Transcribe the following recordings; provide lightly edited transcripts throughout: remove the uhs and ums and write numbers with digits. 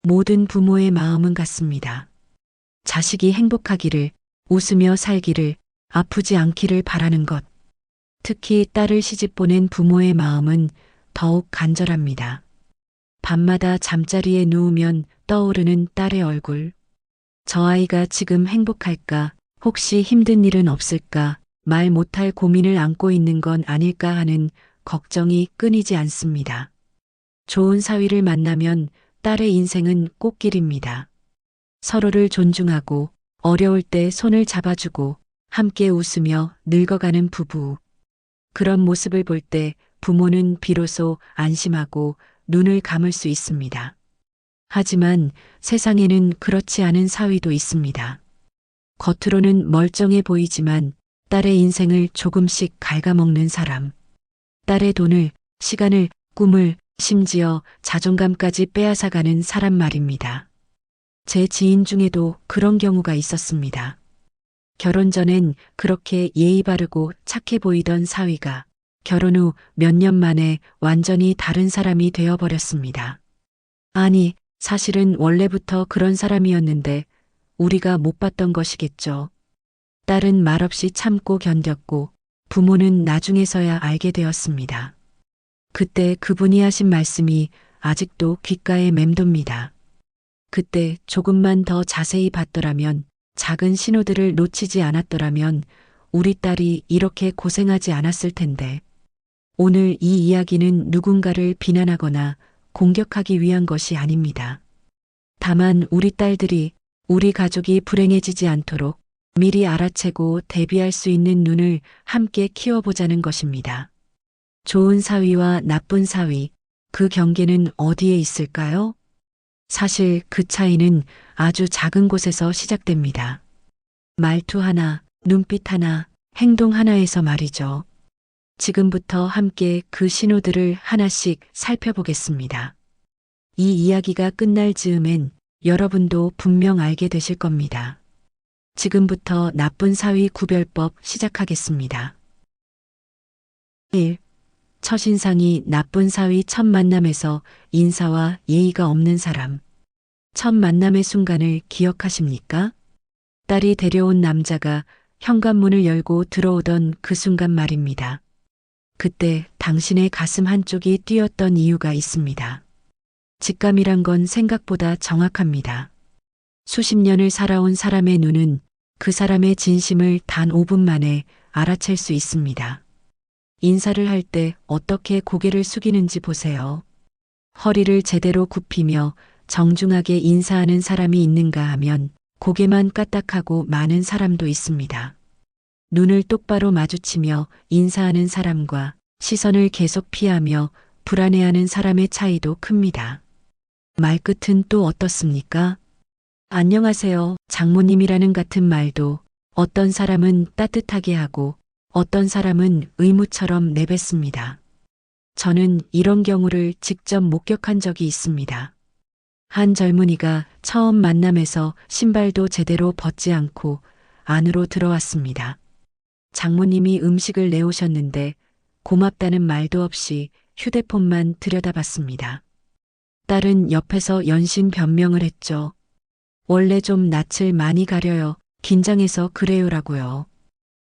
모든 부모의 마음은 같습니다. 자식이 행복하기를, 웃으며 살기를, 아프지 않기를 바라는 것. 특히 딸을 시집 보낸 부모의 마음은 더욱 간절합니다. 밤마다 잠자리에 누우면 떠오르는 딸의 얼굴. 저 아이가 지금 행복할까? 혹시 힘든 일은 없을까? 말 못할 고민을 안고 있는 건 아닐까 하는 걱정이 끊이지 않습니다. 좋은 사위를 만나면 딸의 인생은 꽃길입니다. 서로를 존중하고 어려울 때 손을 잡아주고 함께 웃으며 늙어가는 부부. 그런 모습을 볼 때 부모는 비로소 안심하고 눈을 감을 수 있습니다. 하지만 세상에는 그렇지 않은 사위도 있습니다. 겉으로는 멀쩡해 보이지만 딸의 인생을 조금씩 갉아먹는 사람. 딸의 돈을, 시간을, 꿈을, 심지어 자존감까지 빼앗아가는 사람 말입니다. 제 지인 중에도 그런 경우가 있었습니다. 결혼 전엔 그렇게 예의 바르고 착해 보이던 사위가 결혼 후 몇 년 만에 완전히 다른 사람이 되어버렸습니다. 아니, 사실은 원래부터 그런 사람이었는데 우리가 못 봤던 것이겠죠. 딸은 말없이 참고 견뎠고 부모는 나중에서야 알게 되었습니다. 그때 그분이 하신 말씀이 아직도 귓가에 맴돕니다. 그때 조금만 더 자세히 봤더라면, 작은 신호들을 놓치지 않았더라면 우리 딸이 이렇게 고생하지 않았을 텐데. 오늘 이 이야기는 누군가를 비난하거나 공격하기 위한 것이 아닙니다. 다만 우리 딸들이, 우리 가족이 불행해지지 않도록 미리 알아채고 대비할 수 있는 눈을 함께 키워보자는 것입니다. 좋은 사위와 나쁜 사위, 그 경계는 어디에 있을까요? 사실 그 차이는 아주 작은 곳에서 시작됩니다. 말투 하나, 눈빛 하나, 행동 하나에서 말이죠. 지금부터 함께 그 신호들을 하나씩 살펴보겠습니다. 이 이야기가 끝날 즈음엔 여러분도 분명 알게 되실 겁니다. 지금부터 나쁜 사위 구별법 시작하겠습니다. 1. 첫인상이 나쁜 사위. 첫 만남에서 인사와 예의가 없는 사람. 첫 만남의 순간을 기억하십니까? 딸이 데려온 남자가 현관문을 열고 들어오던 그 순간 말입니다. 그때 당신의 가슴 한쪽이 뛰었던 이유가 있습니다. 직감이란 건 생각보다 정확합니다. 수십 년을 살아온 사람의 눈은 그 사람의 진심을 단 5분 만에 알아챌 수 있습니다. 인사를 할 때 어떻게 고개를 숙이는지 보세요. 허리를 제대로 굽히며 정중하게 인사하는 사람이 있는가 하면 고개만 까딱하고 마는 사람도 있습니다. 눈을 똑바로 마주치며 인사하는 사람과 시선을 계속 피하며 불안해하는 사람의 차이도 큽니다. 말끝은 또 어떻습니까? 안녕하세요, 장모님이라는 같은 말도 어떤 사람은 따뜻하게 하고 어떤 사람은 의무처럼 내뱉습니다. 저는 이런 경우를 직접 목격한 적이 있습니다. 한 젊은이가 처음 만남에서 신발도 제대로 벗지 않고 안으로 들어왔습니다. 장모님이 음식을 내오셨는데 고맙다는 말도 없이 휴대폰만 들여다봤습니다. 딸은 옆에서 연신 변명을 했죠. 원래 좀 낯을 많이 가려요. 긴장해서 그래요라고요.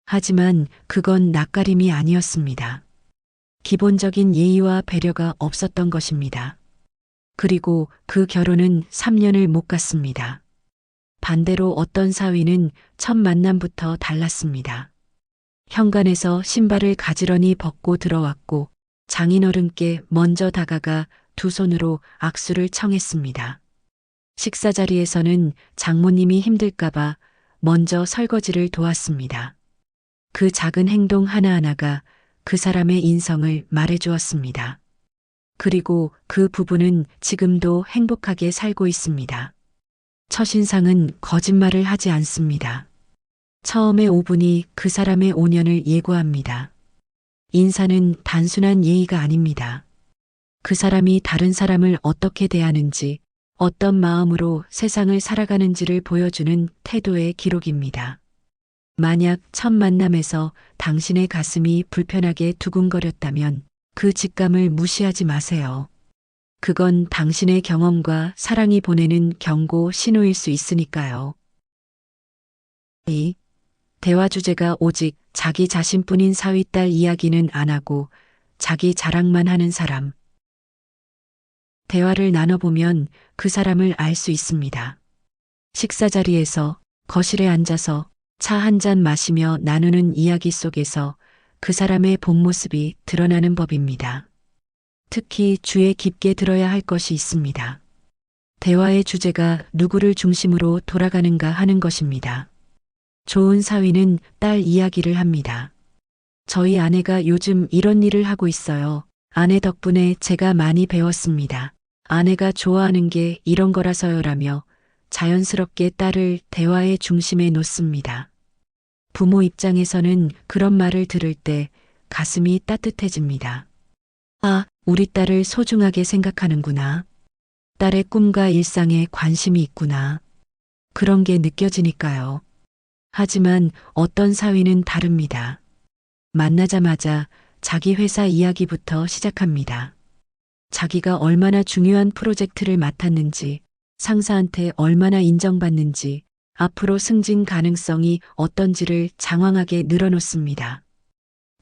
하지만 그건 낯가림이 아니었습니다. 기본적인 예의와 배려가 없었던 것입니다. 그리고 그 결혼은 3년을 못 갔습니다. 반대로 어떤 사위는 첫 만남부터 달랐습니다. 현관에서 신발을 가지런히 벗고 들어왔고 장인어른께 먼저 다가가 두 손으로 악수를 청했습니다. 식사 자리에서는 장모님이 힘들까봐 먼저 설거지를 도왔습니다. 그 작은 행동 하나하나가 그 사람의 인성을 말해주었습니다. 그리고 그 부부는 지금도 행복하게 살고 있습니다. 첫인상은 거짓말을 하지 않습니다. 처음의 5분이 그 사람의 5년을 예고합니다. 인사는 단순한 예의가 아닙니다. 그 사람이 다른 사람을 어떻게 대하는지, 어떤 마음으로 세상을 살아가는지를 보여주는 태도의 기록입니다. 만약 첫 만남에서 당신의 가슴이 불편하게 두근거렸다면 그 직감을 무시하지 마세요. 그건 당신의 경험과 사랑이 보내는 경고 신호일 수 있으니까요. 이 대화 주제가 오직 자기 자신뿐인 사위 딸 이야기는 안 하고 자기 자랑만 하는 사람. 대화를 나눠보면 그 사람을 알 수 있습니다. 식사 자리에서, 거실에 앉아서 차 한 잔 마시며 나누는 이야기 속에서 그 사람의 본 모습이 드러나는 법입니다. 특히 주에 깊게 들어야 할 것이 있습니다. 대화의 주제가 누구를 중심으로 돌아가는가 하는 것입니다. 좋은 사위는 딸 이야기를 합니다. 저희 아내가 요즘 이런 일을 하고 있어요. 아내 덕분에 제가 많이 배웠습니다. 아내가 좋아하는 게 이런 거라서요라며 자연스럽게 딸을 대화의 중심에 놓습니다. 부모 입장에서는 그런 말을 들을 때 가슴이 따뜻해집니다. 아, 우리 딸을 소중하게 생각하는구나. 딸의 꿈과 일상에 관심이 있구나. 그런 게 느껴지니까요. 하지만 어떤 사위는 다릅니다. 만나자마자 자기 회사 이야기부터 시작합니다. 자기가 얼마나 중요한 프로젝트를 맡았는지, 상사한테 얼마나 인정받는지, 앞으로 승진 가능성이 어떤지를 장황하게 늘어놓습니다.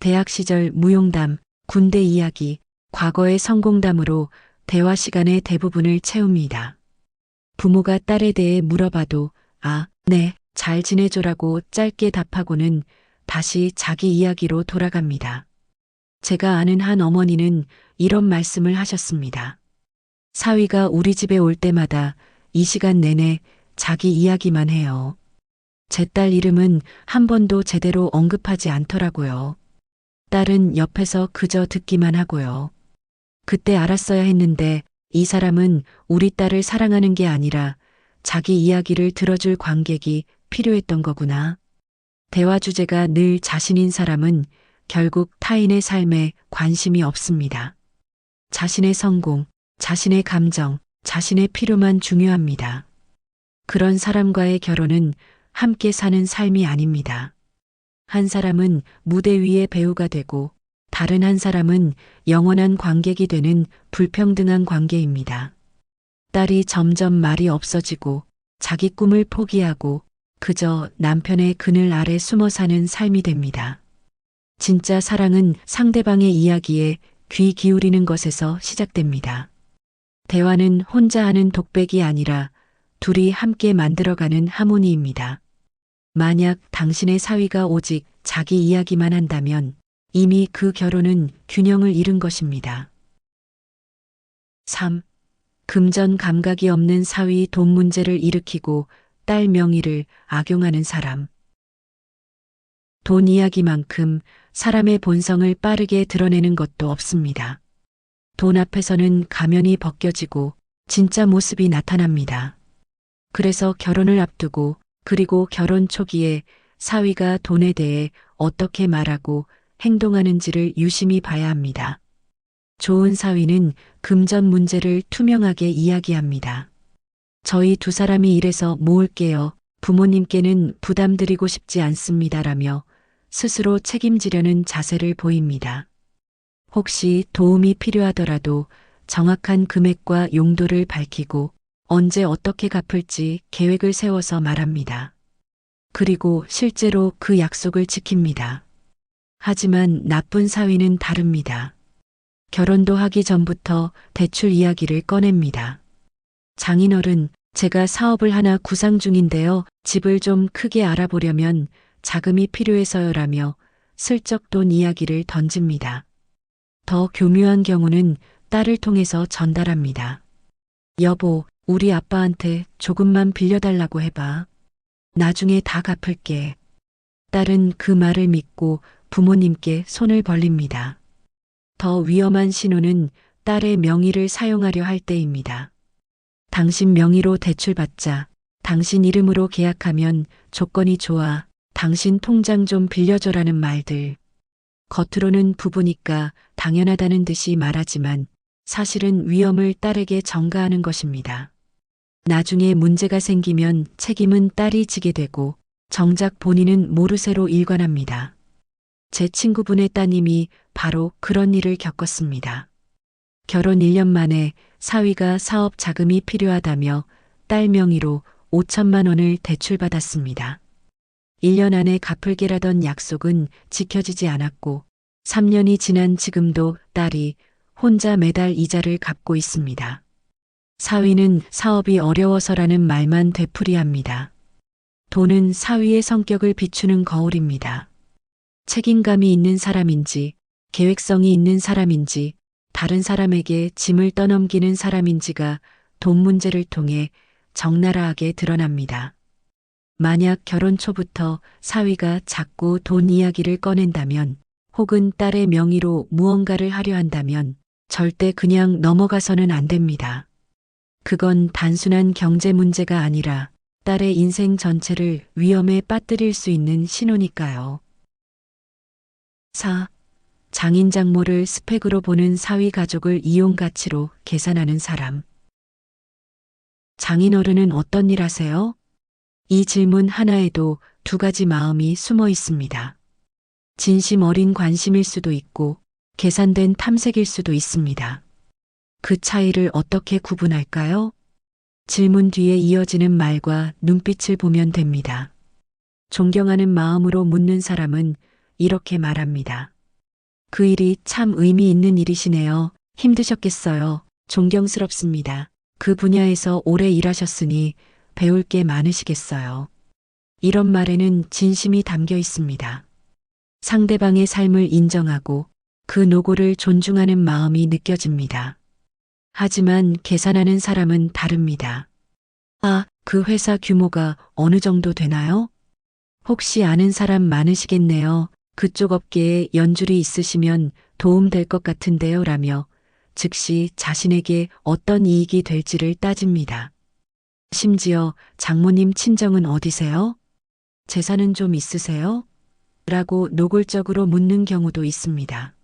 대학 시절 무용담, 군대 이야기, 과거의 성공담으로 대화 시간의 대부분을 채웁니다. 부모가 딸에 대해 물어봐도 아, 네, 잘 지내줘라고 짧게 답하고는 다시 자기 이야기로 돌아갑니다. 제가 아는 한 어머니는 이런 말씀을 하셨습니다. 사위가 우리 집에 올 때마다 이 시간 내내 자기 이야기만 해요. 제 딸 이름은 한 번도 제대로 언급하지 않더라고요. 딸은 옆에서 그저 듣기만 하고요. 그때 알았어야 했는데 이 사람은 우리 딸을 사랑하는 게 아니라 자기 이야기를 들어줄 관객이 필요했던 거구나. 대화 주제가 늘 자신인 사람은 결국 타인의 삶에 관심이 없습니다. 자신의 성공, 자신의 감정, 자신의 필요만 중요합니다. 그런 사람과의 결혼은 함께 사는 삶이 아닙니다. 한 사람은 무대 위의 배우가 되고 다른 한 사람은 영원한 관객이 되는 불평등한 관계입니다. 딸이 점점 말이 없어지고 자기 꿈을 포기하고 그저 남편의 그늘 아래 숨어 사는 삶이 됩니다. 진짜 사랑은 상대방의 이야기에 귀 기울이는 것에서 시작됩니다. 대화는 혼자 하는 독백이 아니라 둘이 함께 만들어가는 하모니입니다. 만약 당신의 사위가 오직 자기 이야기만 한다면 이미 그 결혼은 균형을 잃은 것입니다. 3. 금전 감각이 없는 사위 돈 문제를 일으키고 딸 명의를 악용하는 사람. 돈 이야기만큼 사람의 본성을 빠르게 드러내는 것도 없습니다. 돈 앞에서는 가면이 벗겨지고 진짜 모습이 나타납니다. 그래서 결혼을 앞두고 그리고 결혼 초기에 사위가 돈에 대해 어떻게 말하고 행동하는지를 유심히 봐야 합니다. 좋은 사위는 금전 문제를 투명하게 이야기합니다. 저희 두 사람이 이래서 모을게요. 부모님께는 부담드리고 싶지 않습니다라며 스스로 책임지려는 자세를 보입니다. 혹시 도움이 필요하더라도 정확한 금액과 용도를 밝히고 언제 어떻게 갚을지 계획을 세워서 말합니다. 그리고 실제로 그 약속을 지킵니다. 하지만 나쁜 사위는 다릅니다. 결혼도 하기 전부터 대출 이야기를 꺼냅니다. 장인어른, 제가 사업을 하나 구상 중인데요. 집을 좀 크게 알아보려면 자금이 필요해서요라며 슬쩍 돈 이야기를 던집니다. 더 교묘한 경우는 딸을 통해서 전달합니다. 여보, 우리 아빠한테 조금만 빌려달라고 해봐. 나중에 다 갚을게. 딸은 그 말을 믿고 부모님께 손을 벌립니다. 더 위험한 신호는 딸의 명의를 사용하려 할 때입니다. 당신 명의로 대출받자. 당신 이름으로 계약하면 조건이 좋아. 당신 통장 좀 빌려줘라는 말들. 겉으로는 부부니까 당연하다는 듯이 말하지만 사실은 위험을 딸에게 전가하는 것입니다. 나중에 문제가 생기면 책임은 딸이 지게 되고 정작 본인은 모르쇠로 일관합니다. 제 친구분의 따님이 바로 그런 일을 겪었습니다. 결혼 1년 만에 사위가 사업 자금이 필요하다며 딸 명의로 5천만 원을 대출받았습니다. 1년 안에 갚을게라던 약속은 지켜지지 않았고 3년이 지난 지금도 딸이 혼자 매달 이자를 갚고 있습니다. 사위는 사업이 어려워서라는 말만 되풀이합니다. 돈은 사위의 성격을 비추는 거울입니다. 책임감이 있는 사람인지, 계획성이 있는 사람인지, 다른 사람에게 짐을 떠넘기는 사람인지가 돈 문제를 통해 적나라하게 드러납니다. 만약 결혼 초부터 사위가 자꾸 돈 이야기를 꺼낸다면, 혹은 딸의 명의로 무언가를 하려 한다면 절대 그냥 넘어가서는 안 됩니다. 그건 단순한 경제 문제가 아니라 딸의 인생 전체를 위험에 빠뜨릴 수 있는 신호니까요. 4. 장인 장모를 스펙으로 보는 사위 가족을 이용 가치로 계산하는 사람. 장인어른은 어떤 일 하세요? 이 질문 하나에도 두 가지 마음이 숨어 있습니다. 진심 어린 관심일 수도 있고 계산된 탐색일 수도 있습니다. 그 차이를 어떻게 구분할까요? 질문 뒤에 이어지는 말과 눈빛을 보면 됩니다. 존경하는 마음으로 묻는 사람은 이렇게 말합니다. 그 일이 참 의미 있는 일이시네요. 힘드셨겠어요. 존경스럽습니다. 그 분야에서 오래 일하셨으니 배울 게 많으시겠어요. 이런 말에는 진심이 담겨 있습니다. 상대방의 삶을 인정하고 그 노고를 존중하는 마음이 느껴집니다. 하지만 계산하는 사람은 다릅니다. 아, 그 회사 규모가 어느 정도 되나요? 혹시 아는 사람 많으시겠네요. 그쪽 업계에 연줄이 있으시면 도움될 것 같은데요. 라며 즉시 자신에게 어떤 이익이 될지를 따집니다. 심지어 장모님 친정은 어디세요? 재산은 좀 있으세요? 라고 노골적으로 묻는 경우도 있습니다.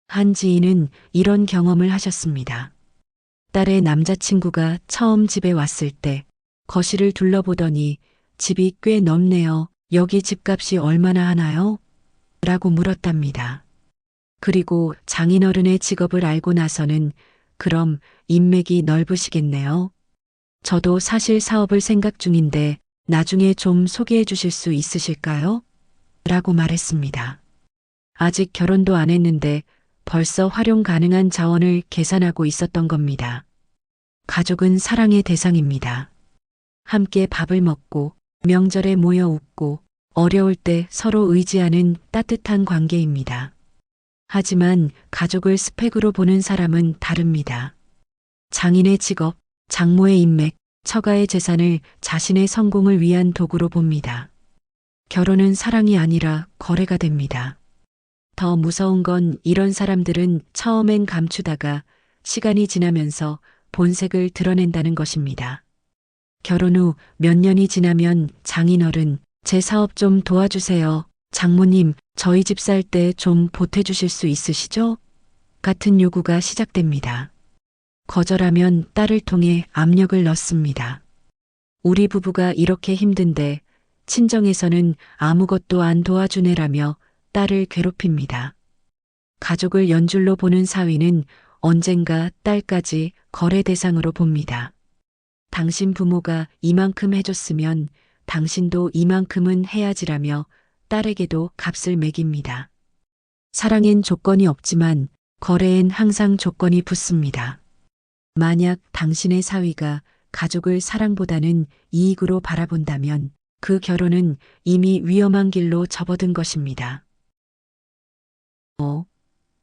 한 지인은 이런 경험을 하셨습니다. 딸의 남자친구가 처음 집에 왔을 때 거실을 둘러보더니 집이 꽤 넓네요. 여기 집값이 얼마나 하나요? 라고 물었답니다. 그리고 장인어른의 직업을 알고 나서는 그럼 인맥이 넓으시겠네요. 저도 사실 사업을 생각 중인데 나중에 좀 소개해 주실 수 있으실까요? 라고 말했습니다. 아직 결혼도 안 했는데 벌써 활용 가능한 자원을 계산하고 있었던 겁니다. 가족은 사랑의 대상입니다. 함께 밥을 먹고 명절에 모여 웃고 어려울 때 서로 의지하는 따뜻한 관계입니다. 하지만 가족을 스펙으로 보는 사람은 다릅니다. 장인의 직업, 장모의 인맥, 처가의 재산을 자신의 성공을 위한 도구로 봅니다. 결혼은 사랑이 아니라 거래가 됩니다. 더 무서운 건 이런 사람들은 처음엔 감추다가 시간이 지나면서 본색을 드러낸다는 것입니다. 결혼 후 몇 년이 지나면 장인어른, 제 사업 좀 도와주세요. 장모님, 저희 집 살 때 좀 보태주실 수 있으시죠? 같은 요구가 시작됩니다. 거절하면 딸을 통해 압력을 넣습니다. 우리 부부가 이렇게 힘든데 친정에서는 아무것도 안 도와주네라며 딸을 괴롭힙니다. 가족을 연줄로 보는 사위는 언젠가 딸까지 거래 대상으로 봅니다. 당신 부모가 이만큼 해줬으면 당신도 이만큼은 해야지라며 딸에게도 값을 매깁니다. 사랑엔 조건이 없지만 거래엔 항상 조건이 붙습니다. 만약 당신의 사위가 가족을 사랑보다는 이익으로 바라본다면 그 결혼은 이미 위험한 길로 접어든 것입니다.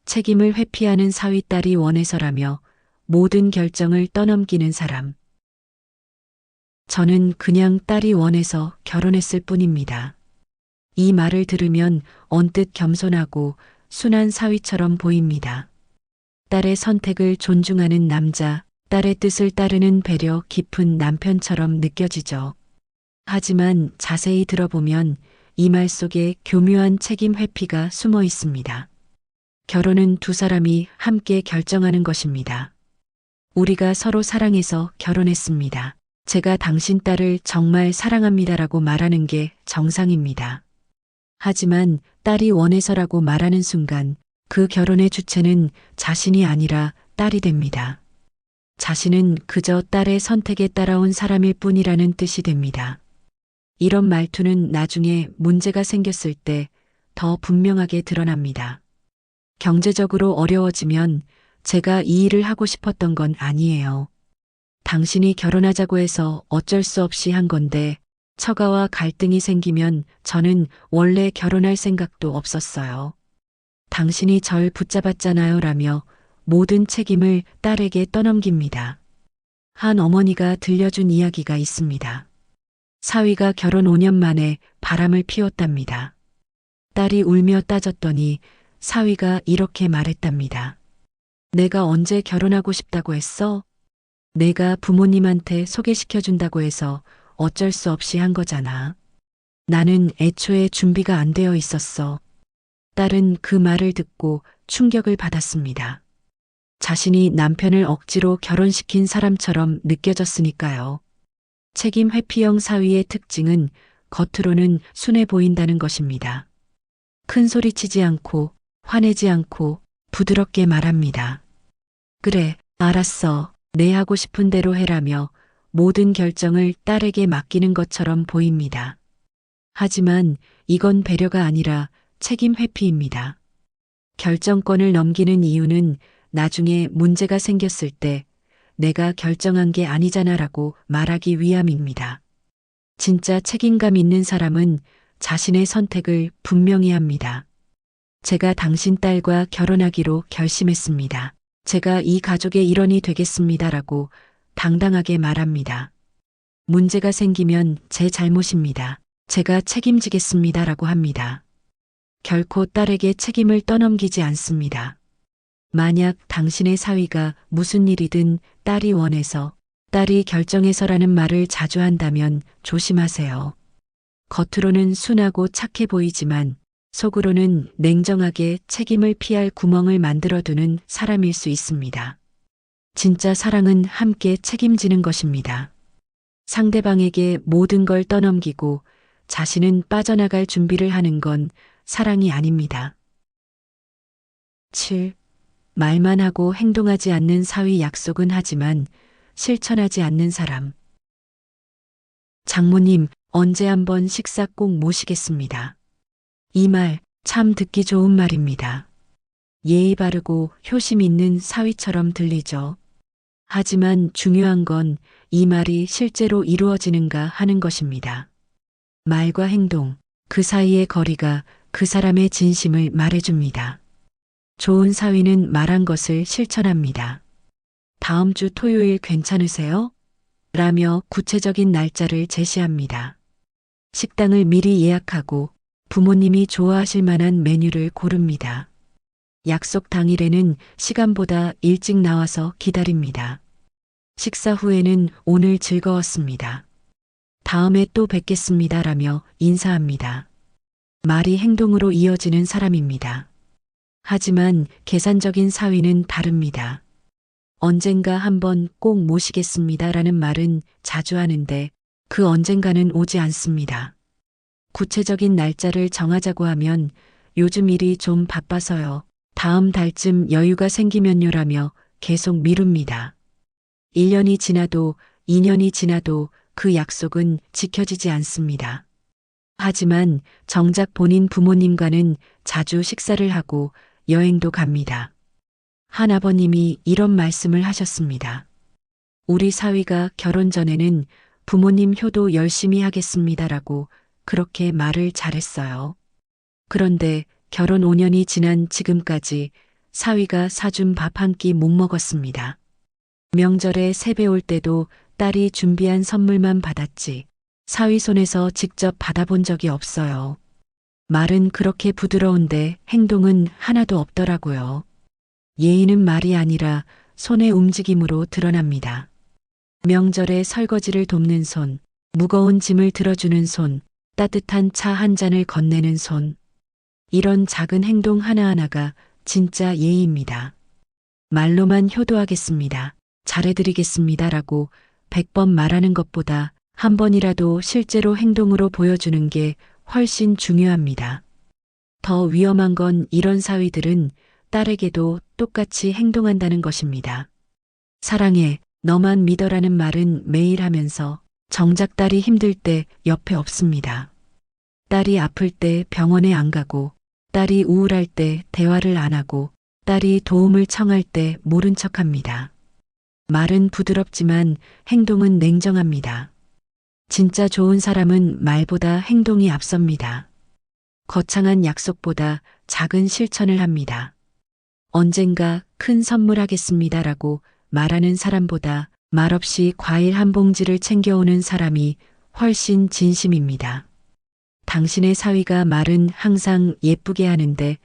책임을 회피하는 사위딸이 원해서라며 모든 결정을 떠넘기는 사람. 저는 그냥 딸이 원해서 결혼했을 뿐입니다. 이 말을 들으면 언뜻 겸손하고 순한 사위처럼 보입니다. 딸의 선택을 존중하는 남자, 딸의 뜻을 따르는 배려 깊은 남편처럼 느껴지죠. 하지만 자세히 들어보면 이 말 속에 교묘한 책임 회피가 숨어 있습니다. 결혼은 두 사람이 함께 결정하는 것입니다. 우리가 서로 사랑해서 결혼했습니다. 제가 당신 딸을 정말 사랑합니다라고 말하는 게 정상입니다. 하지만 딸이 원해서라고 말하는 순간 그 결혼의 주체는 자신이 아니라 딸이 됩니다. 자신은 그저 딸의 선택에 따라온 사람일 뿐이라는 뜻이 됩니다. 이런 말투는 나중에 문제가 생겼을 때 더 분명하게 드러납니다. 경제적으로 어려워지면 제가 이 일을 하고 싶었던 건 아니에요. 당신이 결혼하자고 해서 어쩔 수 없이 한 건데 처가와 갈등이 생기면 저는 원래 결혼할 생각도 없었어요. 당신이 절 붙잡았잖아요 라며 모든 책임을 딸에게 떠넘깁니다. 한 어머니가 들려준 이야기가 있습니다. 사위가 결혼 5년 만에 바람을 피웠답니다. 딸이 울며 따졌더니 사위가 이렇게 말했답니다. 내가 언제 결혼하고 싶다고 했어? 내가 부모님한테 소개시켜준다고 해서 어쩔 수 없이 한 거잖아. 나는 애초에 준비가 안 되어 있었어. 딸은 그 말을 듣고 충격을 받았습니다. 자신이 남편을 억지로 결혼시킨 사람처럼 느껴졌으니까요. 책임 회피형 사위의 특징은 겉으로는 순해 보인다는 것입니다. 큰 소리치지 않고 화내지 않고 부드럽게 말합니다. 그래, 알았어. 내 하고 싶은 대로 해라며 모든 결정을 딸에게 맡기는 것처럼 보입니다. 하지만 이건 배려가 아니라 책임 회피입니다. 결정권을 넘기는 이유는 나중에 문제가 생겼을 때 내가 결정한 게 아니잖아라고 말하기 위함입니다. 진짜 책임감 있는 사람은 자신의 선택을 분명히 합니다. 제가 당신 딸과 결혼하기로 결심했습니다. 제가 이 가족의 일원이 되겠습니다라고 당당하게 말합니다. 문제가 생기면 제 잘못입니다. 제가 책임지겠습니다라고 합니다. 결코 딸에게 책임을 떠넘기지 않습니다. 만약 당신의 사위가 무슨 일이든 딸이 원해서, 딸이 결정해서라는 말을 자주 한다면 조심하세요. 겉으로는 순하고 착해 보이지만 속으로는 냉정하게 책임을 피할 구멍을 만들어두는 사람일 수 있습니다. 진짜 사랑은 함께 책임지는 것입니다. 상대방에게 모든 걸 떠넘기고 자신은 빠져나갈 준비를 하는 건 사랑이 아닙니다. 7. 말만 하고 행동하지 않는 사위 약속은 하지만 실천하지 않는 사람. 장모님, 언제 한번 식사 꼭 모시겠습니다. 이 말 참 듣기 좋은 말입니다. 예의 바르고 효심 있는 사위처럼 들리죠. 하지만 중요한 건 이 말이 실제로 이루어지는가 하는 것입니다. 말과 행동, 그 사이의 거리가 그 사람의 진심을 말해줍니다. 좋은 사위는 말한 것을 실천합니다. 다음 주 토요일 괜찮으세요? 라며 구체적인 날짜를 제시합니다. 식당을 미리 예약하고 부모님이 좋아하실 만한 메뉴를 고릅니다. 약속 당일에는 시간보다 일찍 나와서 기다립니다. 식사 후에는 오늘 즐거웠습니다. 다음에 또 뵙겠습니다라며 인사합니다. 말이 행동으로 이어지는 사람입니다. 하지만 계산적인 사위는 다릅니다. 언젠가 한번 꼭 모시겠습니다라는 말은 자주 하는데 그 언젠가는 오지 않습니다. 구체적인 날짜를 정하자고 하면 요즘 일이 좀 바빠서요. 다음 달쯤 여유가 생기면요라며 계속 미룹니다. 1년이 지나도 2년이 지나도 그 약속은 지켜지지 않습니다. 하지만 정작 본인 부모님과는 자주 식사를 하고 여행도 갑니다. 한 아버님이 이런 말씀을 하셨습니다. 우리 사위가 결혼 전에는 부모님 효도 열심히 하겠습니다라고 그렇게 말을 잘했어요. 그런데 결혼 5년이 지난 지금까지 사위가 사준 밥 한 끼 못 먹었습니다. 명절에 세배 올 때도 딸이 준비한 선물만 받았지 사위 손에서 직접 받아본 적이 없어요. 말은 그렇게 부드러운데 행동은 하나도 없더라고요. 예의는 말이 아니라 손의 움직임으로 드러납니다. 명절에 설거지를 돕는 손, 무거운 짐을 들어주는 손, 따뜻한 차 한 잔을 건네는 손. 이런 작은 행동 하나하나가 진짜 예의입니다. 말로만 효도하겠습니다. 잘해드리겠습니다라고 100번 말하는 것보다 한 번이라도 실제로 행동으로 보여주는 게 훨씬 중요합니다. 더 위험한 건 이런 사위들은 딸에게도 똑같이 행동한다는 것입니다. 사랑해, 너만 믿어라는 말은 매일 하면서 정작 딸이 힘들 때 옆에 없습니다. 딸이 아플 때 병원에 안 가고, 딸이 우울할 때 대화를 안 하고, 딸이 도움을 청할 때 모른 척 합니다. 말은 부드럽지만 행동은 냉정합니다. 진짜 좋은 사람은 말보다 행동이 앞섭니다. 거창한 약속보다 작은 실천을 합니다. 언젠가 큰 선물하겠습니다라고 말하는 사람보다 말없이 과일 한 봉지를 챙겨오는 사람이 훨씬 진심입니다. 당신의 사위가 말은 항상 예쁘게 하는데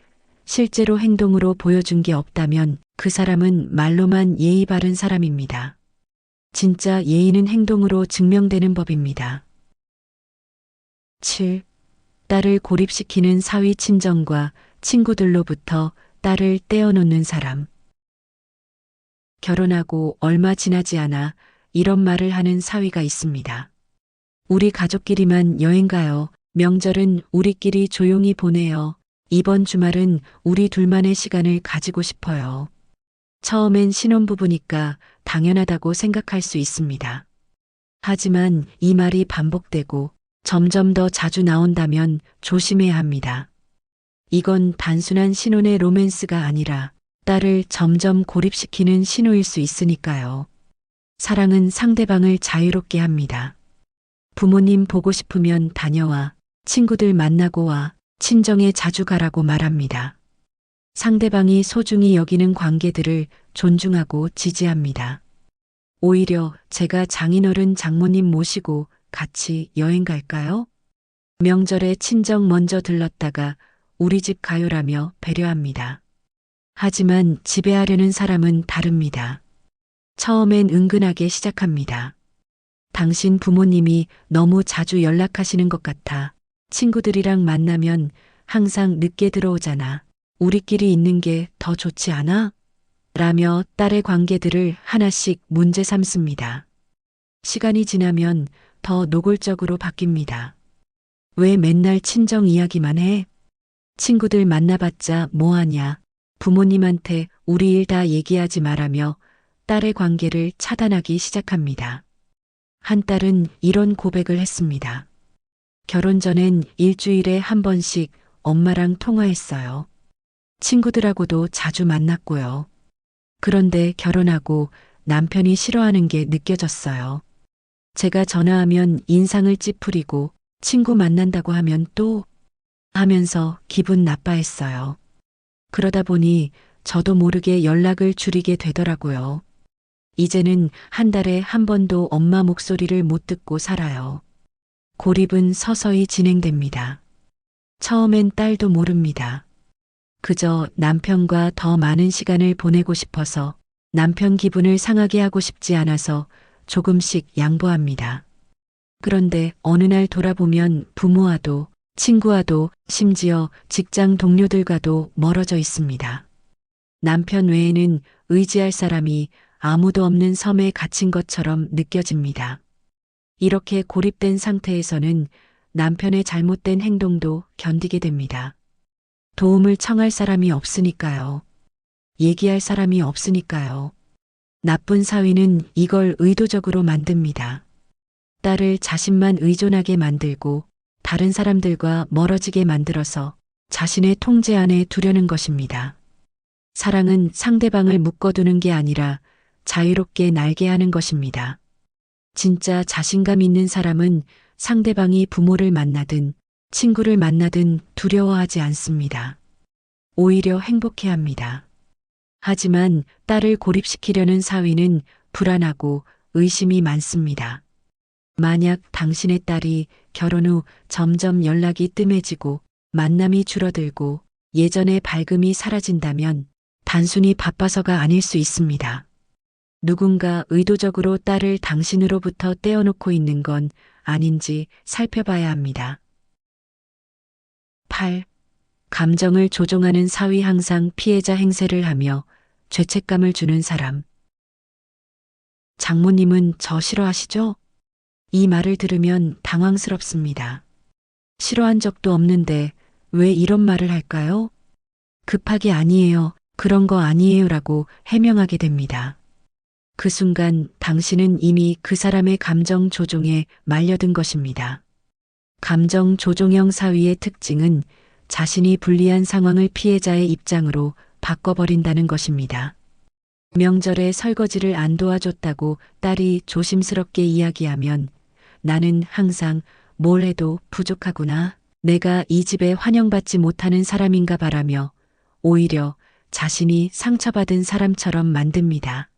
실제로 행동으로 보여준 게 없다면 그 사람은 말로만 예의 바른 사람입니다. 진짜 예의는 행동으로 증명되는 법입니다. 7. 딸을 고립시키는 사위 친정과 친구들로부터 딸을 떼어놓는 사람. 결혼하고 얼마 지나지 않아 이런 말을 하는 사위가 있습니다. 우리 가족끼리만 여행 가요. 명절은 우리끼리 조용히 보내요. 이번 주말은 우리 둘만의 시간을 가지고 싶어요. 처음엔 신혼부부니까 당연하다고 생각할 수 있습니다. 하지만 이 말이 반복되고 점점 더 자주 나온다면 조심해야 합니다. 이건 단순한 신혼의 로맨스가 아니라 딸을 점점 고립시키는 신호일 수 있으니까요. 사랑은 상대방을 자유롭게 합니다. 부모님 보고 싶으면 다녀와, 친구들 만나고 와, 친정에 자주 가라고 말합니다. 상대방이 소중히 여기는 관계들을 존중하고 지지합니다. 오히려 제가 장인어른 장모님 모시고 같이 여행 갈까요? 명절에 친정 먼저 들렀다가 우리 집 가요라며 배려합니다. 하지만 지배하려는 사람은 다릅니다. 처음엔 은근하게 시작합니다. 당신 부모님이 너무 자주 연락하시는 것 같아. 친구들이랑 만나면 항상 늦게 들어오잖아. 우리끼리 있는 게 더 좋지 않아? 라며 딸의 관계들을 하나씩 문제 삼습니다. 시간이 지나면 더 노골적으로 바뀝니다. 왜 맨날 친정 이야기만 해? 친구들 만나봤자 뭐하냐? 부모님한테 우리 일 다 얘기하지 말라며 딸의 관계를 차단하기 시작합니다. 한 딸은 이런 고백을 했습니다. 결혼 전엔 일주일에 한 번씩 엄마랑 통화했어요. 친구들하고도 자주 만났고요. 그런데 결혼하고 남편이 싫어하는 게 느껴졌어요. 제가 전화하면 인상을 찌푸리고 친구 만난다고 하면 또 하면서 기분 나빠했어요. 그러다 보니 저도 모르게 연락을 줄이게 되더라고요. 이제는 한 달에 한 번도 엄마 목소리를 못 듣고 살아요. 고립은 서서히 진행됩니다. 처음엔 딸도 모릅니다. 그저 남편과 더 많은 시간을 보내고 싶어서, 남편 기분을 상하게 하고 싶지 않아서 조금씩 양보합니다. 그런데 어느 날 돌아보면 부모와도 친구와도 심지어 직장 동료들과도 멀어져 있습니다. 남편 외에는 의지할 사람이 아무도 없는 섬에 갇힌 것처럼 느껴집니다. 이렇게 고립된 상태에서는 남편의 잘못된 행동도 견디게 됩니다. 도움을 청할 사람이 없으니까요. 얘기할 사람이 없으니까요. 나쁜 사위는 이걸 의도적으로 만듭니다. 딸을 자신만 의존하게 만들고 다른 사람들과 멀어지게 만들어서 자신의 통제 안에 두려는 것입니다. 사랑은 상대방을 묶어두는 게 아니라 자유롭게 날게 하는 것입니다. 진짜 자신감 있는 사람은 상대방이 부모를 만나든 친구를 만나든 두려워하지 않습니다. 오히려 행복해합니다. 하지만 딸을 고립시키려는 사위는 불안하고 의심이 많습니다. 만약 당신의 딸이 결혼 후 점점 연락이 뜸해지고 만남이 줄어들고 예전의 밝음이 사라진다면 단순히 바빠서가 아닐 수 있습니다. 누군가 의도적으로 딸을 당신으로부터 떼어놓고 있는 건 아닌지 살펴봐야 합니다. 8. 감정을 조종하는 사위. 항상 피해자 행세를 하며 죄책감을 주는 사람. 장모님은 저 싫어하시죠? 이 말을 들으면 당황스럽습니다. 싫어한 적도 없는데 왜 이런 말을 할까요? 급하게 아니에요. 그런 거 아니에요 라고 해명하게 됩니다. 그 순간 당신은 이미 그 사람의 감정 조종에 말려든 것입니다. 감정 조종형 사위의 특징은 자신이 불리한 상황을 피해자의 입장으로 바꿔버린다는 것입니다. 명절에 설거지를 안 도와줬다고 딸이 조심스럽게 이야기하면 나는 항상 뭘 해도 부족하구나. 내가 이 집에 환영받지 못하는 사람인가 바라며 오히려 자신이 상처받은 사람처럼 만듭니다.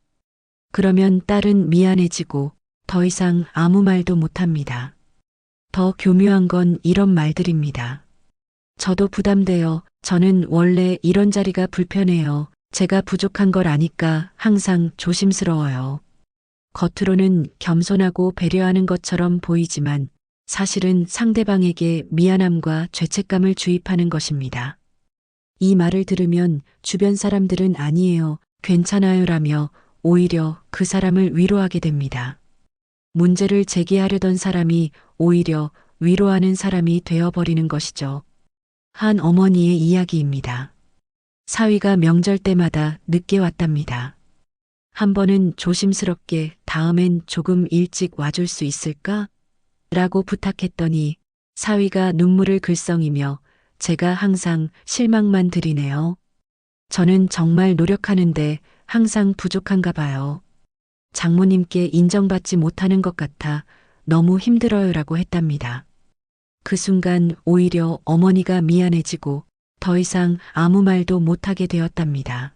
그러면 딸은 미안해지고 더 이상 아무 말도 못합니다. 더 교묘한 건 이런 말들입니다. 저도 부담돼요. 저는 원래 이런 자리가 불편해요. 제가 부족한 걸 아니까 항상 조심스러워요. 겉으로는 겸손하고 배려하는 것처럼 보이지만 사실은 상대방에게 미안함과 죄책감을 주입하는 것입니다. 이 말을 들으면 주변 사람들은 아니에요, 괜찮아요라며 오히려 그 사람을 위로하게 됩니다. 문제를 제기하려던 사람이 오히려 위로하는 사람이 되어버리는 것이죠. 한 어머니의 이야기입니다. 사위가 명절 때마다 늦게 왔답니다. 한 번은 조심스럽게 다음엔 조금 일찍 와줄 수 있을까? 라고 부탁했더니 사위가 눈물을 글썽이며 제가 항상 실망만 드리네요. 저는 정말 노력하는데 항상 부족한가 봐요. 장모님께 인정받지 못하는 것 같아 너무 힘들어요라고 했답니다. 그 순간 오히려 어머니가 미안해지고 더 이상 아무 말도 못하게 되었답니다.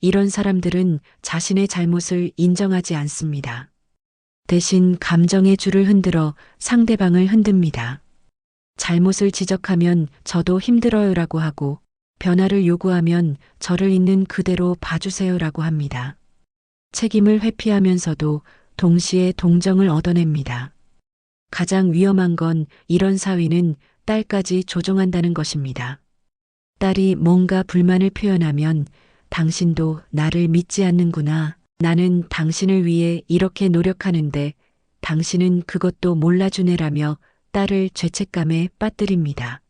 이런 사람들은 자신의 잘못을 인정하지 않습니다. 대신 감정의 줄을 흔들어 상대방을 흔듭니다. 잘못을 지적하면 저도 힘들어요라고 하고 변화를 요구하면 저를 있는 그대로 봐주세요라고 합니다. 책임을 회피하면서도 동시에 동정을 얻어냅니다. 가장 위험한 건 이런 사위는 딸까지 조종한다는 것입니다. 딸이 뭔가 불만을 표현하면 당신도 나를 믿지 않는구나. 나는 당신을 위해 이렇게 노력하는데 당신은 그것도 몰라주네라며 딸을 죄책감에 빠뜨립니다.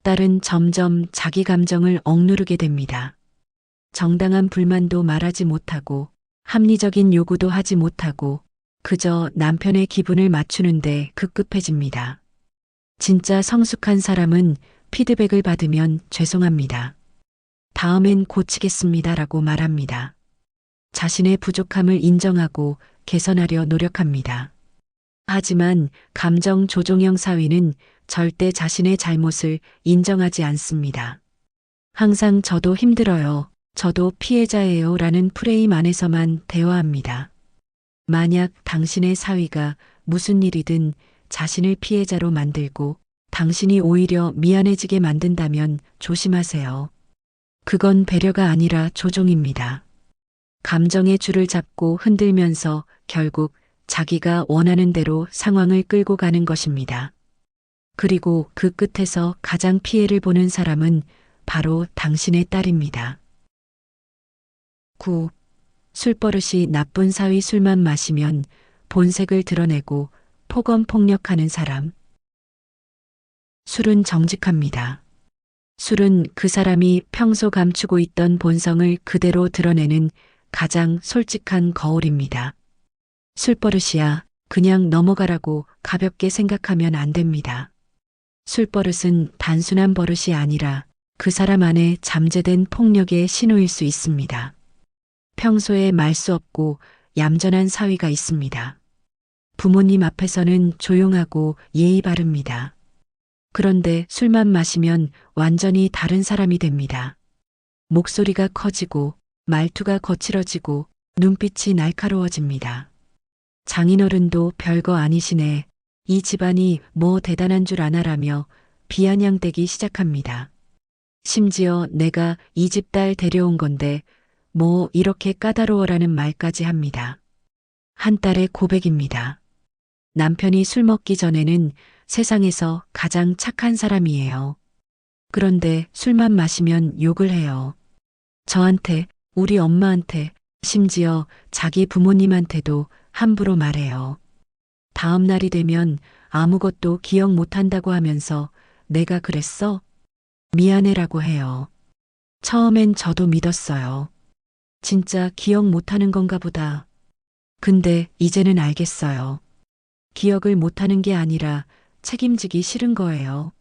딸은 점점 자기 감정을 억누르게 됩니다. 정당한 불만도 말하지 못하고 합리적인 요구도 하지 못하고 그저 남편의 기분을 맞추는데 급급해집니다. 진짜 성숙한 사람은 피드백을 받으면 죄송합니다. 다음엔 고치겠습니다라고 말합니다. 자신의 부족함을 인정하고 개선하려 노력합니다. 하지만 감정 조종형 사위는 절대 자신의 잘못을 인정하지 않습니다. 항상 저도 힘들어요. 저도 피해자예요 라는 프레임 안에서만 대화합니다. 만약 당신의 사위가 무슨 일이든 자신을 피해자로 만들고 당신이 오히려 미안해지게 만든다면 조심하세요. 그건 배려가 아니라 조종입니다. 감정의 줄을 잡고 흔들면서 결국 자기가 원하는 대로 상황을 끌고 가는 것입니다. 그리고 그 끝에서 가장 피해를 보는 사람은 바로 당신의 딸입니다. 9. 술버릇이 나쁜 사위. 술만 마시면 본색을 드러내고 폭언폭력하는 사람. 술은 정직합니다. 술은 그 사람이 평소 감추고 있던 본성을 그대로 드러내는 가장 솔직한 거울입니다. 술버릇이야, 그냥 넘어가라고 가볍게 생각하면 안 됩니다. 술버릇은 단순한 버릇이 아니라 그 사람 안에 잠재된 폭력의 신호일 수 있습니다. 평소에 말 수 없고 얌전한 사위가 있습니다. 부모님 앞에서는 조용하고 예의 바릅니다. 그런데 술만 마시면 완전히 다른 사람이 됩니다. 목소리가 커지고 말투가 거칠어지고 눈빛이 날카로워집니다. 장인어른도 별거 아니시네. 이 집안이 뭐 대단한 줄 아나라며 비아냥대기 시작합니다. 심지어 내가 이 집 딸 데려온 건데 뭐 이렇게 까다로워라는 말까지 합니다. 한 딸의 고백입니다. 남편이 술 먹기 전에는 세상에서 가장 착한 사람이에요. 그런데 술만 마시면 욕을 해요. 저한테, 우리 엄마한테, 심지어 자기 부모님한테도 함부로 말해요. 다음 날이 되면 아무것도 기억 못한다고 하면서 내가 그랬어? 미안해라고 해요. 처음엔 저도 믿었어요. 진짜 기억 못하는 건가 보다. 근데 이제는 알겠어요. 기억을 못하는 게 아니라 책임지기 싫은 거예요.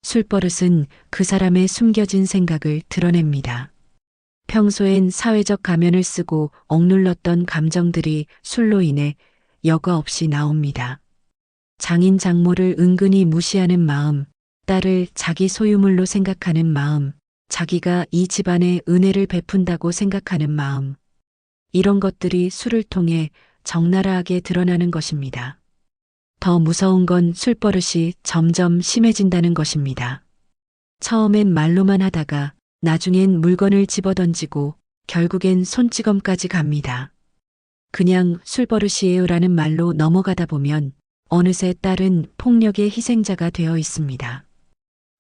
술버릇은 그 사람의 숨겨진 생각을 드러냅니다. 평소엔 사회적 가면을 쓰고 억눌렀던 감정들이 술로 인해 여과 없이 나옵니다. 장인 장모를 은근히 무시하는 마음, 딸을 자기 소유물로 생각하는 마음, 자기가 이 집안에 은혜를 베푼다고 생각하는 마음. 이런 것들이 술을 통해 적나라하게 드러나는 것입니다. 더 무서운 건 술버릇이 점점 심해진다는 것입니다. 처음엔 말로만 하다가 나중엔 물건을 집어던지고 결국엔 손찌검까지 갑니다. 그냥 술버릇이에요라는 말로 넘어가다 보면 어느새 딸은 폭력의 희생자가 되어 있습니다.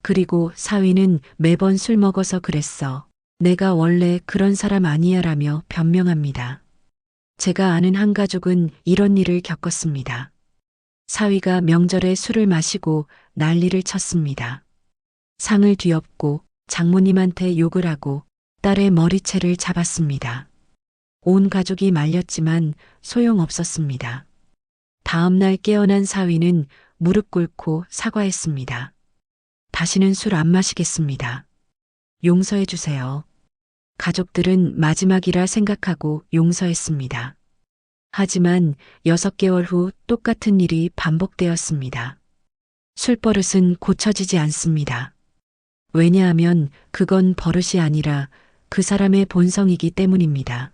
그리고 사위는 매번 술 먹어서 그랬어. 내가 원래 그런 사람 아니야 라며 변명합니다. 제가 아는 한 가족은 이런 일을 겪었습니다. 사위가 명절에 술을 마시고 난리를 쳤습니다. 상을 뒤엎고 장모님한테 욕을 하고 딸의 머리채를 잡았습니다. 온 가족이 말렸지만 소용없었습니다. 다음날 깨어난 사위는 무릎 꿇고 사과했습니다. 다시는 술 안 마시겠습니다. 용서해 주세요. 가족들은 마지막이라 생각하고 용서했습니다. 하지만 6개월 후 똑같은 일이 반복되었습니다. 술버릇은 고쳐지지 않습니다. 왜냐하면 그건 버릇이 아니라 그 사람의 본성이기 때문입니다.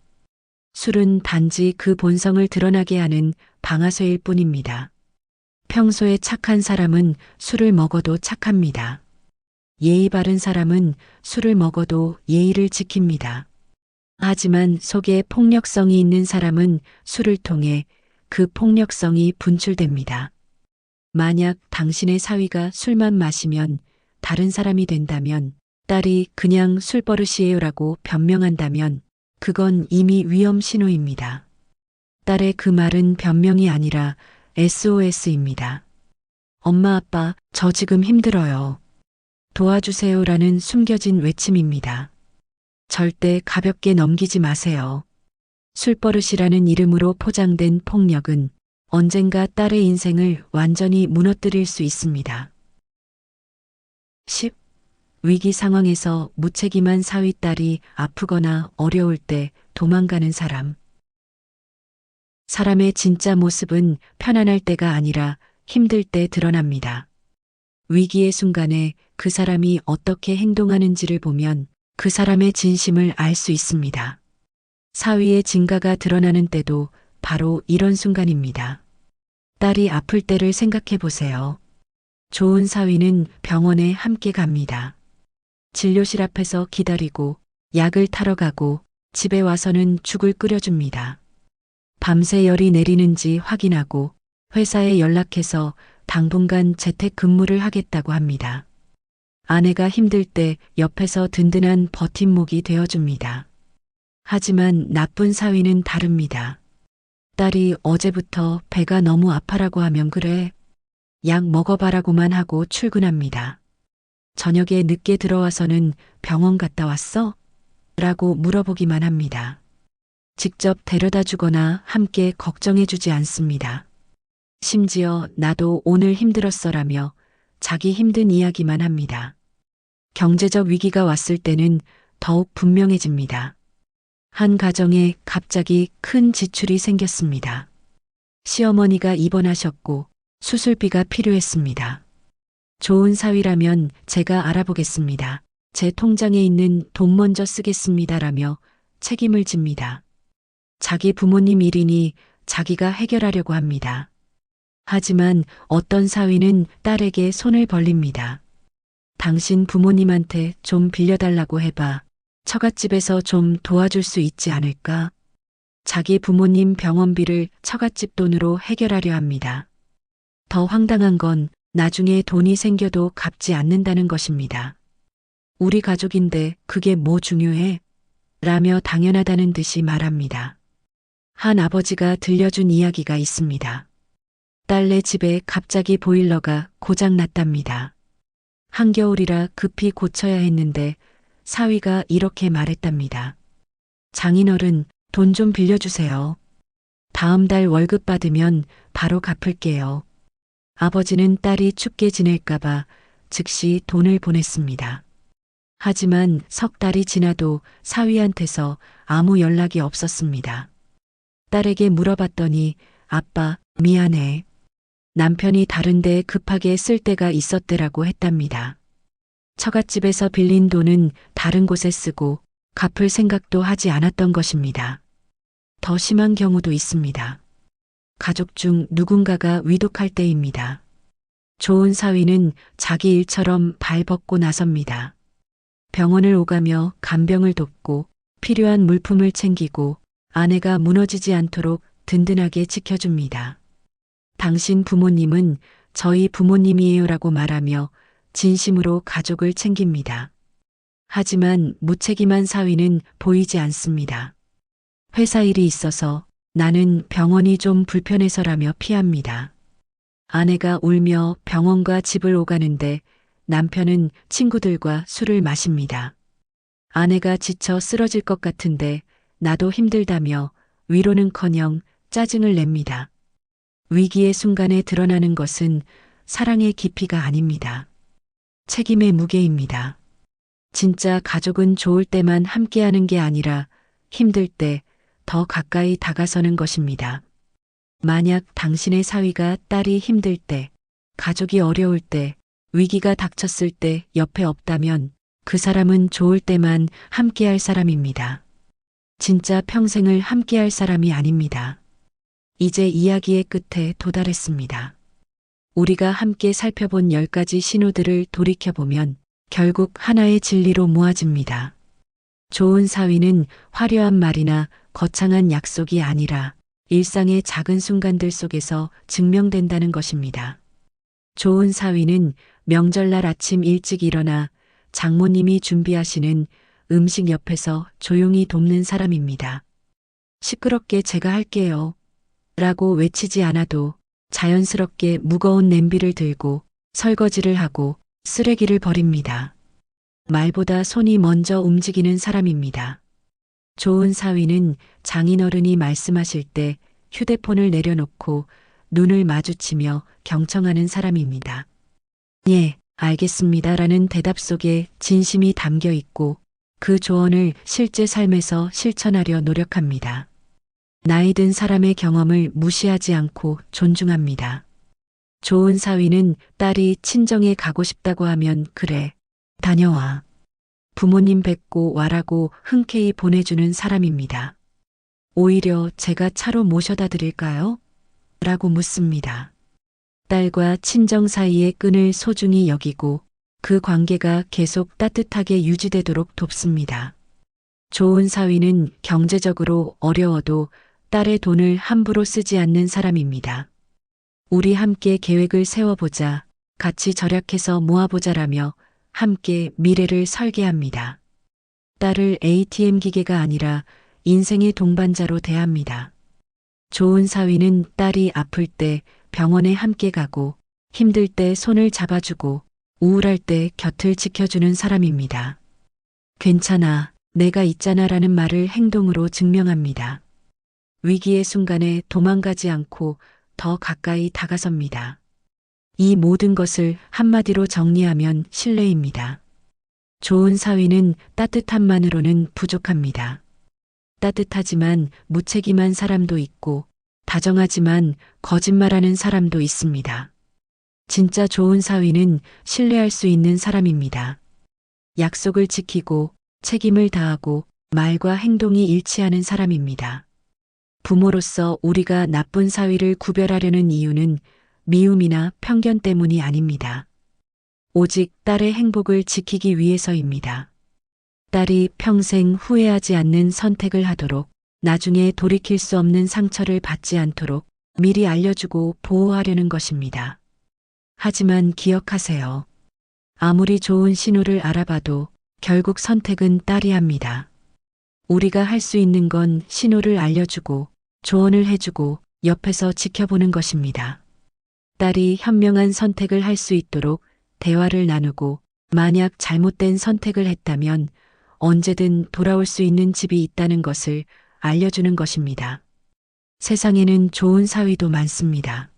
술은 단지 그 본성을 드러나게 하는 방아쇠일 뿐입니다. 평소에 착한 사람은 술을 먹어도 착합니다. 예의 바른 사람은 술을 먹어도 예의를 지킵니다. 하지만 속에 폭력성이 있는 사람은 술을 통해 그 폭력성이 분출됩니다. 만약 당신의 사위가 술만 마시면 다른 사람이 된다면, 딸이 그냥 술버릇이에요라고 변명한다면 그건 이미 위험 신호입니다. 딸의 그 말은 변명이 아니라 SOS입니다. 엄마 아빠, 저 지금 힘들어요. 도와주세요라는 숨겨진 외침입니다. 절대 가볍게 넘기지 마세요. 술버릇이라는 이름으로 포장된 폭력은 언젠가 딸의 인생을 완전히 무너뜨릴 수 있습니다. 10. 위기 상황에서 무책임한 사위 딸이 아프거나 어려울 때 도망가는 사람. 사람의 진짜 모습은 편안할 때가 아니라 힘들 때 드러납니다. 위기의 순간에 그 사람이 어떻게 행동하는지를 보면 그 사람의 진심을 알 수 있습니다. 사위의 진가가 드러나는 때도 바로 이런 순간입니다. 딸이 아플 때를 생각해 보세요. 좋은 사위는 병원에 함께 갑니다. 진료실 앞에서 기다리고 약을 타러 가고 집에 와서는 죽을 끓여줍니다. 밤새 열이 내리는지 확인하고 회사에 연락해서 당분간 재택 근무를 하겠다고 합니다. 아내가 힘들 때 옆에서 든든한 버팀목이 되어줍니다. 하지만 나쁜 사위는 다릅니다. 딸이 어제부터 배가 너무 아파라고 하면 그래. 약 먹어봐라고만 하고 출근합니다. 저녁에 늦게 들어와서는 병원 갔다 왔어? 라고 물어보기만 합니다. 직접 데려다 주거나 함께 걱정해 주지 않습니다. 심지어 나도 오늘 힘들었어라며 자기 힘든 이야기만 합니다. 경제적 위기가 왔을 때는 더욱 분명해집니다. 한 가정에 갑자기 큰 지출이 생겼습니다. 시어머니가 입원하셨고 수술비가 필요했습니다. 좋은 사위라면 제가 알아보겠습니다. 제 통장에 있는 돈 먼저 쓰겠습니다라며 책임을 집니다. 자기 부모님 일이니 자기가 해결하려고 합니다. 하지만 어떤 사위는 딸에게 손을 벌립니다. 당신 부모님한테 좀 빌려달라고 해봐. 처갓집에서 좀 도와줄 수 있지 않을까? 자기 부모님 병원비를 처갓집 돈으로 해결하려 합니다. 더 황당한 건 나중에 돈이 생겨도 갚지 않는다는 것입니다. 우리 가족인데 그게 뭐 중요해? 라며 당연하다는 듯이 말합니다. 한 아버지가 들려준 이야기가 있습니다. 딸네 집에 갑자기 보일러가 고장 났답니다. 한겨울이라 급히 고쳐야 했는데 사위가 이렇게 말했답니다. 장인어른, 돈 좀 빌려주세요. 다음 달 월급 받으면 바로 갚을게요. 아버지는 딸이 춥게 지낼까봐 즉시 돈을 보냈습니다. 하지만 석 달이 지나도 사위한테서 아무 연락이 없었습니다. 딸에게 물어봤더니 아빠, 미안해. 남편이 다른데 급하게 쓸 때가 있었대라고 했답니다. 처갓집에서 빌린 돈은 다른 곳에 쓰고 갚을 생각도 하지 않았던 것입니다. 더 심한 경우도 있습니다. 가족 중 누군가가 위독할 때입니다. 좋은 사위는 자기 일처럼 발벗고 나섭니다. 병원을 오가며 간병을 돕고 필요한 물품을 챙기고 아내가 무너지지 않도록 든든하게 지켜줍니다. 당신 부모님은 저희 부모님이에요라고 말하며 진심으로 가족을 챙깁니다. 하지만 무책임한 사위는 보이지 않습니다. 회사 일이 있어서 나는 병원이 좀 불편해서라며 피합니다. 아내가 울며 병원과 집을 오가는데 남편은 친구들과 술을 마십니다. 아내가 지쳐 쓰러질 것 같은데 나도 힘들다며 위로는커녕 짜증을 냅니다. 위기의 순간에 드러나는 것은 사랑의 깊이가 아닙니다. 책임의 무게입니다. 진짜 가족은 좋을 때만 함께하는 게 아니라 힘들 때 더 가까이 다가서는 것입니다. 만약 당신의 사위가 딸이 힘들 때, 가족이 어려울 때, 위기가 닥쳤을 때 옆에 없다면 그 사람은 좋을 때만 함께할 사람입니다. 진짜 평생을 함께할 사람이 아닙니다. 이제 이야기의 끝에 도달했습니다. 우리가 함께 살펴본 10가지 신호들을 돌이켜보면 결국 하나의 진리로 모아집니다. 좋은 사위는 화려한 말이나 거창한 약속이 아니라 일상의 작은 순간들 속에서 증명된다는 것입니다. 좋은 사위는 명절날 아침 일찍 일어나 장모님이 준비하시는 음식 옆에서 조용히 돕는 사람입니다. 시끄럽게 제가 할게요. 라고 외치지 않아도 자연스럽게 무거운 냄비를 들고 설거지를 하고 쓰레기를 버립니다. 말보다 손이 먼저 움직이는 사람입니다. 좋은 사위는 장인어른이 말씀하실 때 휴대폰을 내려놓고 눈을 마주치며 경청하는 사람입니다. 예, 알겠습니다. 라는 대답 속에 진심이 담겨 있고 그 조언을 실제 삶에서 실천하려 노력합니다. 나이 든 사람의 경험을 무시하지 않고 존중합니다. 좋은 사위는 딸이 친정에 가고 싶다고 하면 그래, 다녀와. 부모님 뵙고 와라고 흔쾌히 보내주는 사람입니다. 오히려 제가 차로 모셔다 드릴까요? 라고 묻습니다. 딸과 친정 사이의 끈을 소중히 여기고 그 관계가 계속 따뜻하게 유지되도록 돕습니다. 좋은 사위는 경제적으로 어려워도 딸의 돈을 함부로 쓰지 않는 사람입니다. 우리 함께 계획을 세워보자, 같이 절약해서 모아보자라며 함께 미래를 설계합니다. 딸을 ATM 기계가 아니라 인생의 동반자로 대합니다. 좋은 사위는 딸이 아플 때 병원에 함께 가고 힘들 때 손을 잡아주고 우울할 때 곁을 지켜주는 사람입니다. 괜찮아, 내가 있잖아 라는 말을 행동으로 증명합니다. 위기의 순간에 도망가지 않고 더 가까이 다가섭니다. 이 모든 것을 한마디로 정리하면 신뢰입니다. 좋은 사위는 따뜻함만으로는 부족합니다. 따뜻하지만 무책임한 사람도 있고 다정하지만 거짓말하는 사람도 있습니다. 진짜 좋은 사위는 신뢰할 수 있는 사람입니다. 약속을 지키고 책임을 다하고 말과 행동이 일치하는 사람입니다. 부모로서 우리가 나쁜 사위를 구별하려는 이유는 미움이나 편견 때문이 아닙니다. 오직 딸의 행복을 지키기 위해서입니다. 딸이 평생 후회하지 않는 선택을 하도록, 나중에 돌이킬 수 없는 상처를 받지 않도록 미리 알려주고 보호하려는 것입니다. 하지만 기억하세요. 아무리 좋은 신호를 알아봐도 결국 선택은 딸이 합니다. 우리가 할 수 있는 건 신호를 알려주고 조언을 해주고 옆에서 지켜보는 것입니다. 딸이 현명한 선택을 할 수 있도록 대화를 나누고 만약 잘못된 선택을 했다면 언제든 돌아올 수 있는 집이 있다는 것을 알려주는 것입니다. 세상에는 좋은 사위도 많습니다.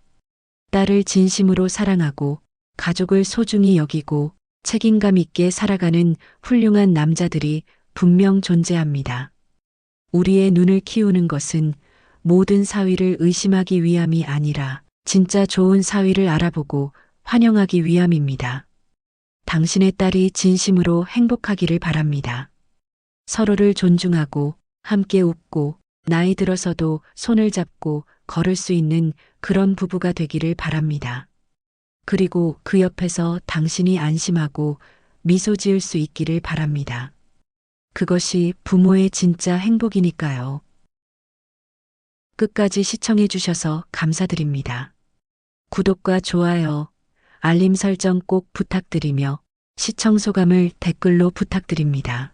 딸을 진심으로 사랑하고 가족을 소중히 여기고 책임감 있게 살아가는 훌륭한 남자들이 분명 존재합니다. 우리의 눈을 키우는 것은 모든 사위를 의심하기 위함이 아니라 진짜 좋은 사위를 알아보고 환영하기 위함입니다. 당신의 딸이 진심으로 행복하기를 바랍니다. 서로를 존중하고 함께 웃고 나이 들어서도 손을 잡고 걸을 수 있는 그런 부부가 되기를 바랍니다. 그리고 그 옆에서 당신이 안심하고 미소 지을 수 있기를 바랍니다. 그것이 부모의 진짜 행복이니까요. 끝까지 시청해 주셔서 감사드립니다. 구독과 좋아요, 알림 설정 꼭 부탁드리며 시청 소감을 댓글로 부탁드립니다.